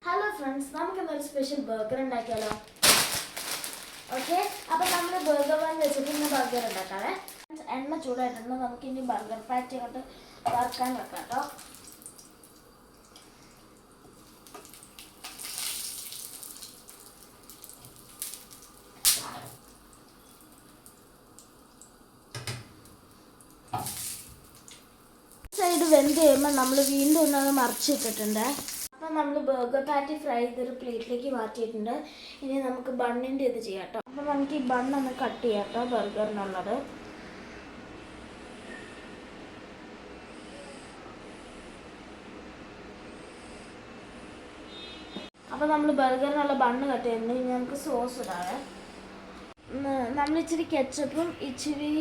Hello friends, നമുക്കൊരു special burger ഉണ്ടാക്കിയാലോ? Okay, അപ്പോൾ നമ്മൾ ബർഗർ ബൺ വെച്ചിട്ട് ബർഗർ ഉണ്ടാക്കാവേ. എണ്ണ ചൂടായിട്ടുണ്ട്, നമുക്ക് ഇനി ബർഗർ പാറ്റി അങ്ങോട്ട് വറുക്കാൻ വെക്കാം കേട്ടോ. സൈഡ് വെന്ത് കഴിയുമ്പോൾ നമ്മൾ വീണ്ടും ഒന്നത് മറിച്ചിട്ടിട്ടുണ്ട്. അപ്പം നമ്മൾ ബർഗർ പാറ്റി ഫ്രൈ ചെയ്തൊരു പ്ലേറ്റിലേക്ക് മാറ്റിയിട്ടുണ്ട്. ഇനി നമുക്ക് ബണ്ണിൻ്റെ ഇത് ചെയ്യാം കേട്ടോ. അപ്പം നമുക്ക് ഈ ബണ്ണൊന്ന് കട്ട് ചെയ്യാം കേട്ടോ, ബർഗറിനുള്ളത്. അപ്പം നമ്മൾ ബർഗറിനുള്ള ബണ്ണ് കട്ട് ചെയ്യുന്നുണ്ട്. ഇനി നമുക്ക് സോസ് ഇടാവേ. നമ്മൾ ഇച്ചിരി കെച്ചപ്പും ഇച്ചിരി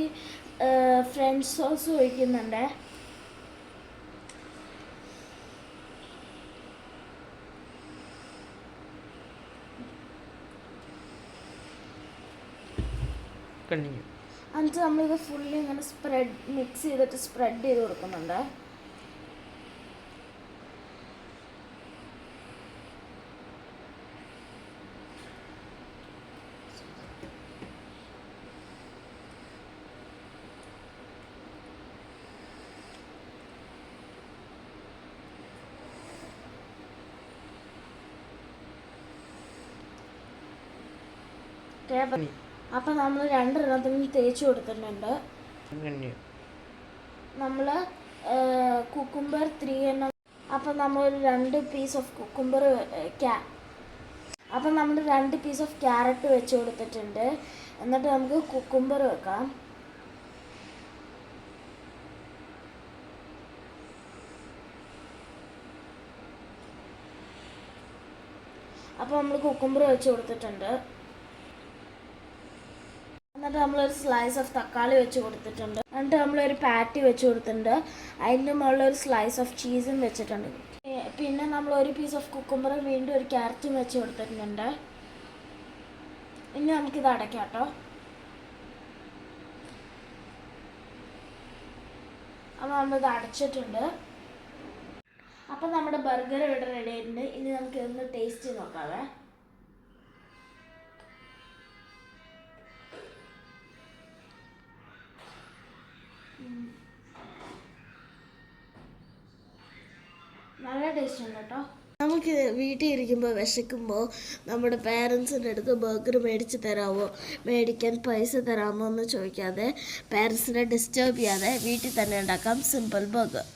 ഫ്രഞ്ച് സോസും ഒഴിക്കുന്നുണ്ട്. എന്നിട്ട് നമ്മളിത് ഫുള്ളി ഇങ്ങനെ മിക്സ് ചെയ്തിട്ട് സ്പ്രെഡ് ചെയ്ത് കൊടുക്കുന്നുണ്ട്. അപ്പം നമ്മൾ രണ്ടെണ്ണത്തിന് തേച്ച് കൊടുത്തിട്ടുണ്ട്. നമ്മൾ കുക്കുംബർ 3 എണ്ണം. അപ്പം നമ്മൾ 2 പീസ് ഓഫ് കുക്കുംബർ അപ്പം നമ്മൾ 2 പീസ് ഓഫ് ക്യാരറ്റ് വെച്ച് കൊടുത്തിട്ടുണ്ട്. എന്നിട്ട് നമുക്ക് കുക്കുംബർ വെക്കാം. അപ്പം നമ്മൾ കുക്കുംബർ വെച്ച് കൊടുത്തിട്ടുണ്ട്. എന്നിട്ട് നമ്മളൊരു സ്ലൈസ് ഓഫ് തക്കാളി വെച്ച് കൊടുത്തിട്ടുണ്ട്. എന്നിട്ട് നമ്മളൊരു പാറ്റി വെച്ച് കൊടുത്തിട്ടുണ്ട്. അതിൻ്റെ മുകളിലൊരു സ്ലൈസ് ഓഫ് ചീസും വെച്ചിട്ടുണ്ട്. പിന്നെ നമ്മൾ ഒരു പീസ് ഓഫ് കുക്കുംബർ വീണ്ടും ഒരു ക്യാരറ്റും വെച്ച് കൊടുത്തിട്ടുണ്ട്. ഇനി നമുക്കിത് അടയ്ക്കാം കേട്ടോ. അപ്പോൾ നമ്മളിത് അടച്ചിട്ടുണ്ട്. അപ്പം നമ്മുടെ ബർഗർ ഇവിടെ റെഡി ആയിട്ടുണ്ട്. ഇനി നമുക്ക് ഇതൊന്ന് ടേസ്റ്റ് ചെയ്ത് നോക്കാവേ. നല്ല ടേസ്റ്റ് ഉണ്ട് കേട്ടോ. നമുക്ക് വീട്ടിൽ ഇരിക്കുമ്പോൾ വിശക്കുമ്പോൾ നമ്മുടെ പേരൻസിൻ്റെ അടുത്ത് ബർഗർ മേടിച്ച് തരാമോ, മേടിക്കാൻ പൈസ തരാമോ എന്ന് ചോദിക്കാതെ, പേരൻസിനെ ഡിസ്റ്റർബ് ചെയ്യാതെ വീട്ടിൽ തന്നെ ഉണ്ടാക്കാം സിമ്പിൾ ബർഗർ.